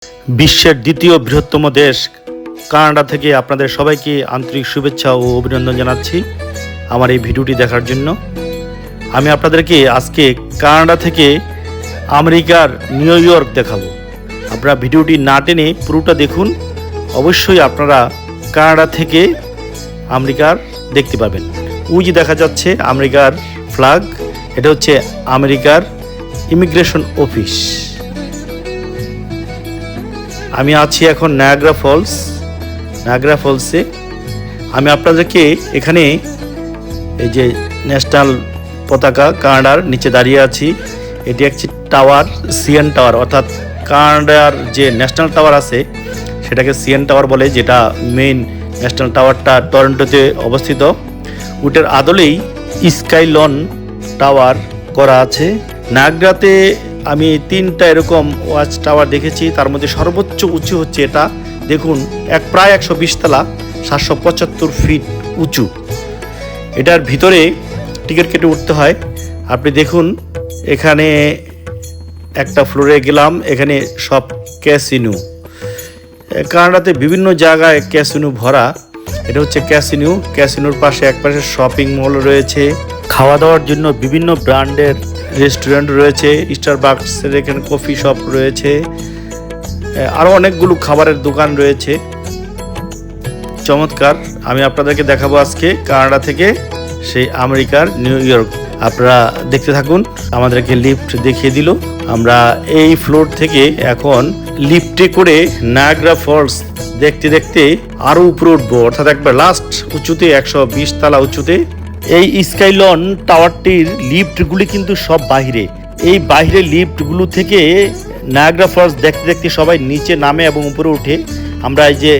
বিশ্বের দ্বিতীয় বৃহত্তম দেশ কানাডা থেকে আপনাদের সবাইকে আন্তরিক শুভেচ্ছা ও অভিনন্দন জানাচ্ছি আমার এই ভিডিওটি দেখার জন্য। আমি আপনাদেরকে আজকে কানাডা থেকে আমেরিকার নিউ ইয়র্ক দেখাবো। আপনারা ভিডিওটি না টেনে পুরোটা দেখুন, অবশ্যই আপনারা কানাডা থেকে আমেরিকার দেখতে পাবেন। ওই যে দেখা যাচ্ছে আমেরিকার ফ্ল্যাগ, এটা হচ্ছে আমেরিকার ইমিগ্রেশন অফিস। আমি আছি এখন নায়াগ্রা ফলসে। আমি আপনাদেরকে এখানে এই যে ন্যাশনাল পতাকা কানাডার নিচে দাঁড়িয়ে আছি। এটি একটি টাওয়ার, সিএন টাওয়ার, অর্থাৎ কানাডার যে ন্যাশনাল টাওয়ার আছে সেটাকে সিএন টাওয়ার বলে, যেটা মেইন ন্যাশনাল টাওয়ারটা টরন্টোতে অবস্থিত। ওটার আদলেই স্কাইলন টাওয়ার করা আছে। নায়াগ্রাতে আমি 3টা এরকম ওয়াচ টাওয়ার দেখেছি, তার মধ্যে সর্বোচ্চ উঁচু হচ্ছে এটা। দেখুন, প্রায় 120 তলা, 775 ফিট উঁচু। এটার ভিতরে টিকিট কেটে উঠতে হয়। আপনি দেখুন, এখানে একটা ফ্লোরে গেলাম, এখানে সব ক্যাসিনো। কানাডাতে বিভিন্ন জায়গায় ক্যাসিনো ভরা। এটা হচ্ছে ক্যাসিনোর পাশে একপাশে শপিং মল রয়েছে, খাওয়া দাওয়ার জন্য বিভিন্ন ব্র্যান্ডের রেস্টুরেন্ট রয়েছে, স্টারবাকসের এখানে কফি শপ রয়েছে, আরও অনেকগুলো খাবারের দোকান রয়েছে। চমৎকার। আমি আপনাদেরকে দেখাবো আজকে কানাডা থেকে সেই আমেরিকার নিউ ইয়র্ক। আপনারা দেখতে থাকুন। আমাদেরকে লিফট দেখিয়ে দিল। আমরা এই ফ্লোর থেকে এখন লিফটে করে নায়াগ্রা ফলস দেখতে দেখতে আরও উপরে উঠবো, অর্থাৎ একবার লাস্ট উঁচুতে 120 তলা উঁচুতে। এই স্কাইলন টাওয়ারটির লিফটগুলি কিন্তু সব বাহিরে। এই বাহিরে লিফটগুলো থেকে নায়াগ্রা ফলস দেখতে দেখতে সবাই নিচে নামে এবং উপরে উঠে। আমরা এই যে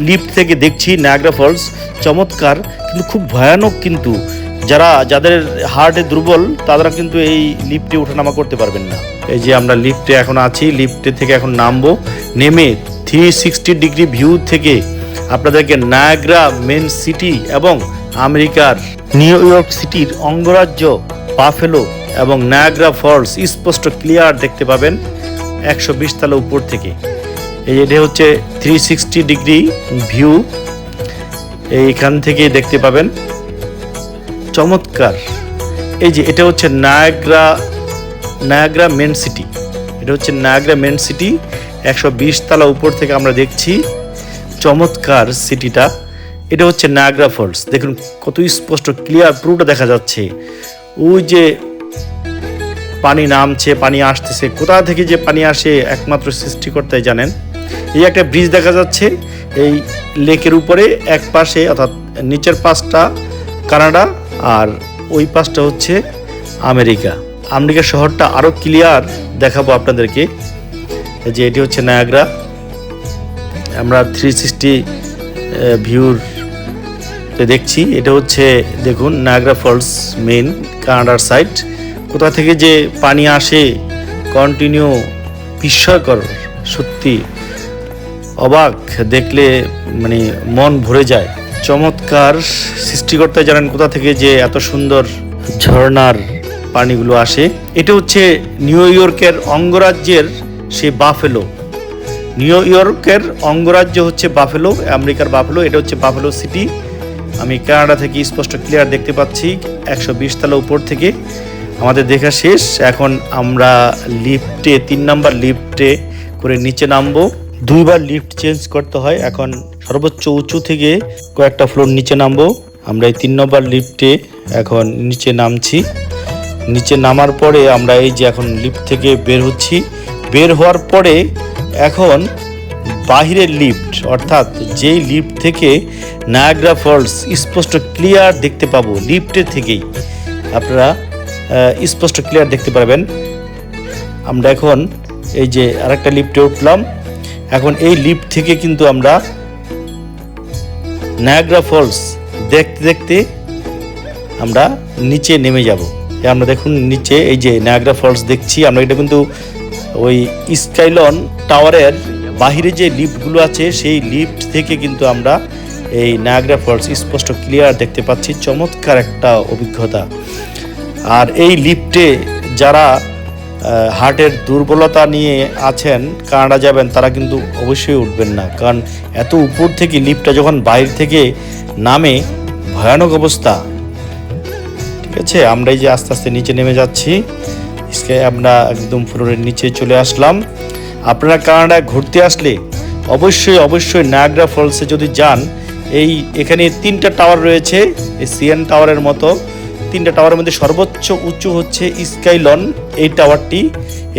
লিফট থেকে দেখছি নায়াগ্রা ফলস, চমৎকার কিন্তু খুব ভয়ানক। কিন্তু যাদের হার্টে দুর্বল তারা কিন্তু এই লিফটে ওঠানামা করতে পারবেন না। এই যে আমরা লিফটে এখন আছি, লিফটে থেকে এখন নামবো। নেমে 360 ডিগ্রি ভিউ থেকে আপনাদেরকে নায়াগ্রা মেন সিটি এবং আমেরিকার নিউ ইয়র্ক সিটির অঙ্গরাজ্য বাফেলো এবং নায়াগ্রা ফলস স্পষ্ট ক্লিয়ার দেখতে পাবেন 120 তলা উপর থেকে। এটা হচ্ছে 360 ডিগ্রি ভিউ, এইখান থেকে দেখতে পাবেন। চমৎকার। এই যে এটা হচ্ছে নায়াগ্রা মেন সিটি। এটা হচ্ছে নায়াগ্রা মেন সিটি, 120 তলা উপর থেকে আমরা দেখছি। চমৎকার সিটিটা। এটা হচ্ছে নায়াগ্রা ফলস। দেখুন কত স্পষ্ট ক্লিয়ার পুরোটা দেখা যাচ্ছে। ওই যে পানি নামছে, পানি আসতেছে, কোথা থেকে যে পানি আসে একমাত্র সৃষ্টিকর্তাই জানেন। এই একটা ব্রিজ দেখা যাচ্ছে এই লেকের উপরে, এক পাশে অর্থাৎ নিচের পাশটা কানাডা আর ওই পাশটা হচ্ছে আমেরিকা শহরটা আরও ক্লিয়ার দেখাবো আপনাদেরকে। যে এটি হচ্ছে নায়াগ্রা। আমরা 360 ভিউর দেখছি। এটা হচ্ছে দেখুন নায়াগ্রা ফলস মেইন কানাডার সাইড। কোথা থেকে যে পানি আসে কন্টিনিউ, বিস্ময়কর, সত্যি অবাক, দেখলে মানে মন ভরে যায়। চমৎকার। সৃষ্টিকর্তা জানেন কোথা থেকে যে এত সুন্দর ঝর্ণার পানিগুলো আসে। এটা হচ্ছে নিউ ইয়র্কের অঙ্গরাজ্যের সেই বাফেলো। নিউ ইয়র্কের অঙ্গরাজ্য হচ্ছে বাফেলো, আমেরিকার বাফেলো। এটা হচ্ছে বাফেলো সিটি। আমি কানাডা থেকে স্পষ্ট ক্লিয়ার দেখতে পাচ্ছি 120 তলা উপর থেকে। আমাদের দেখা শেষ। এখন আমরা লিফটে 3 নাম্বার লিফটে করে নিচে নামবো। 2বার লিফট চেঞ্জ করতে হয়। এখন সর্বোচ্চ উঁচু থেকে কয়েকটা ফ্লোর নিচে নামবো। আমরা এই 3 নম্বর লিফটে এখন নিচে নামছি। নিচে নামার পরে আমরা এই যে এখন লিফট থেকে বের হচ্ছি। বের হওয়ার পরে এখন বাহিরের লিফট, অর্থাৎ যেই লিফট থেকে নায়াগ্রা ফলস স্পষ্ট ক্লিয়ার দেখতে পাবো, লিফটের থেকেই আপনারা স্পষ্ট ক্লিয়ার দেখতে পারবেন। আমরা এখন এই যে আরেকটা লিফটে উঠলাম। এখন এই লিফট থেকে কিন্তু আমরা নায়াগ্রা ফলস দেখতে দেখতে আমরা নিচে নেমে যাব। আমরা দেখুন নিচে এই যে নায়াগ্রা ফলস দেখছি আমরা। এটা কিন্তু ওই স্কাইলন টাওয়ারের বাহিরে যে লিফটগুলো আছে সেই লিফট থেকে কিন্তু আমরা এই নায়াগ্রা ফলস স্পষ্ট ক্লিয়ার দেখতে পাচ্ছি। চমৎকার একটা অভিজ্ঞতা। আর এই লিফটে যারা হার্টের দুর্বলতা নিয়ে আছেন, কানাডা যাবেন, তারা কিন্তু অবশ্যই উঠবেন না, কারণ এত উপর থেকে লিফটটা যখন বাইরে থেকে নামে ভয়ানক অবস্থা। ঠিক আছে, আমরা এই যে আস্তে আস্তে নিচে নেমে যাচ্ছি, আমরা একদম ফ্লোরের নিচে চলে আসলাম। আপনারা কানাডায় ঘুরতে আসলে অবশ্যই অবশ্যই নায়াগ্রা ফলসে যদি যান, এখানে 3টা টাওয়ার রয়েছে, এই সিএন টাওয়ারের মতো 3টা টাওয়ারের মধ্যে সর্বোচ্চ উঁচু হচ্ছে স্কাইলন এই টাওয়ারটি।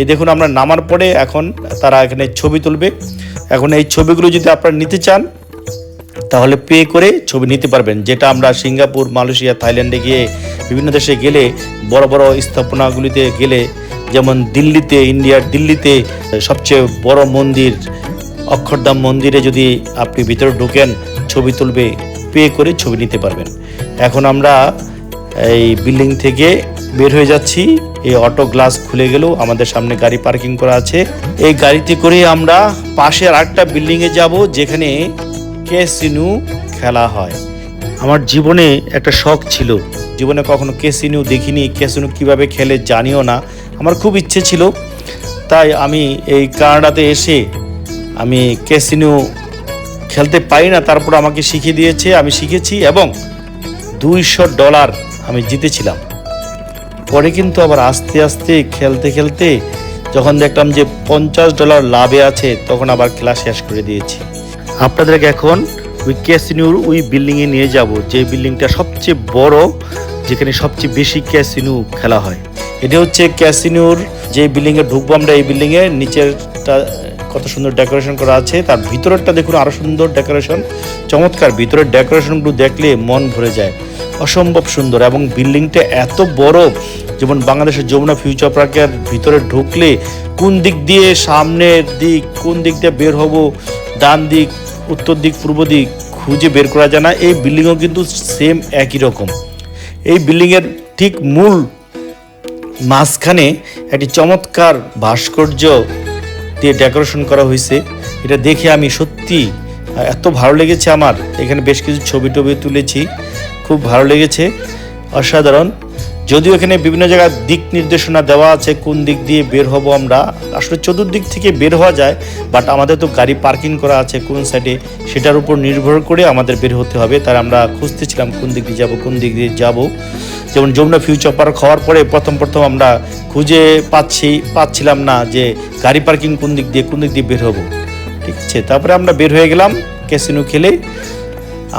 এই দেখুন, আমরা নামার পরে এখন তারা এখানে ছবি তুলবে। এখন এই ছবিগুলো যদি আপনারা নিতে চান তাহলে পে করে ছবি নিতে পারবেন, যেটা আমরা সিঙ্গাপুর, মালয়েশিয়া, থাইল্যান্ডে গিয়ে বিভিন্ন দেশে গেলে, বড় বড় স্থাপনাগুলিতে গেলে, যেমন দিল্লিতে, ইন্ডিয়ার দিল্লিতে সবচেয়ে বড় মন্দির অক্ষরধাম মন্দিরে যদি আপনি ভিতরে ঢুকেন, ছবি তুলবে, পে করে ছবি নিতে পারবেন। এখন আমরা এই বিল্ডিং থেকে বের হয়ে যাচ্ছি। এই অটো গ্লাস খুলে গেল, আমাদের সামনে গাড়ি পার্কিং করা আছে। এই গাড়িতে করে আমরা পাশে আরেকটা বিল্ডিংয়ে যাব, যেখানে ক্যাসিনো খেলা হয়। আমার জীবনে একটা শখ ছিল, জীবনে কখনো ক্যাসিনো দেখিনি, ক্যাসিনো কিভাবে খেলে জানিও না, আমার খুব ইচ্ছে ছিল। তাই আমি এই কানাডাতে এসে আমি ক্যাসিনো খেলতে পারি না, তারপর আমাকে শিখিয়ে দিয়েছে, আমি শিখেছি এবং $200 আমি জিতেছিলাম। পরে কিন্তু আবার আস্তে আস্তে খেলতে খেলতে যখন দেখলাম যে $50 লাভে আছে, তখন আবার খেলা শেষ করে দিয়েছি। আপনাদেরকে এখন ওই ক্যাসিনোর ওই বিল্ডিংয়ে নিয়ে যাব, যে বিল্ডিংটা সবচেয়ে বড়, যেখানে সবচেয়ে বেশি ক্যাসিনো খেলা হয়। এটা হচ্ছে ক্যাসিনোর যে বিল্ডিংয়ে ঢুকবো আমরা, এই বিল্ডিংয়ে নিচেরটা কত সুন্দর ডেকোরেশন করা আছে, তার ভিতরেরটা দেখুন আরও সুন্দর ডেকোরেশন, চমৎকার। ভিতরের ডেকোরেশনগুলো দেখলে মন ভরে যায়, অসম্ভব সুন্দর। এবং বিল্ডিংটা এত বড়, যেমন বাংলাদেশের যমুনা ফিউচার পার্কের ভিতরে ঢুকলে কোন দিক দিয়ে সামনের দিক, কোন দিক দিয়ে বের হব, ডান দিক, উত্তর দিক, পূর্ব দিক খুঁজে বের করা যায় না। এই বিল্ডিংও কিন্তু সেম একই রকম। এই বিল্ডিংয়ের ঠিক মূল মাঝখানে একটি চমৎকার ভাস্কর্য দিয়ে ডেকোরেশন করা হয়েছে। এটা দেখে আমি সত্যি এত ভালো লেগেছে আমার। এখানে বেশ কিছু ছবি টবি তুলেছি, খুব ভালো লেগেছে, অসাধারণ। যদিও এখানে বিভিন্ন জায়গায় দিক নির্দেশনা দেওয়া আছে, কোন দিক দিয়ে বের হব আমরা। আসলে চতুর্দিক থেকে বের হওয়া যায়, বাট আমাদের তো গাড়ি পার্কিং করা আছে কোন সাইডে, সেটার উপর নির্ভর করে আমাদের বের হতে হবে। তাই আমরা খুঁজতেছিলাম কোন দিক দিয়ে যাব, কোন দিক দিয়ে যাব। যেমন যমুনা ফিউচার পার্ক হওয়ার পরে প্রথম আমরা খুঁজে পাচ্ছিলাম না যে গাড়ি পার্কিং কোন দিক দিয়ে বের হব। ঠিক আছে, তারপরে আমরা বের হয়ে গেলাম। ক্যাসিনো খেলে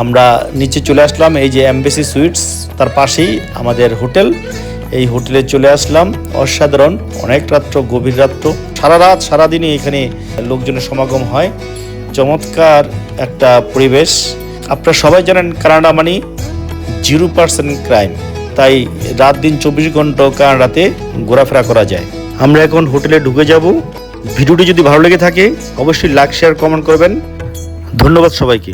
আমরা নিচে চলে আসলাম। এই যে এমবেসি সুইটস, তার পাশেই আমাদের হোটেল। এই হোটেলে চলে আসলাম। অসাধারণ, অনেক রাত্র, গভীর রাত্র, সারা রাত সারাদিনই এখানে লোকজনের সমাগম হয়। চমৎকার একটা পরিবেশ। আপনারা সবাই জানেন কানাডা মানে 0% ক্রাইম, তাই রাত দিন 24 ঘন্টা কানাডাতে ঘোরাফেরা করা যায়। আমরা এখন হোটেলে ঢুকে যাব। ভিডিওটি যদি ভালো লেগে থাকে অবশ্যই লাইক, শেয়ার, কমেন্ট করবেন। ধন্যবাদ সবাইকে।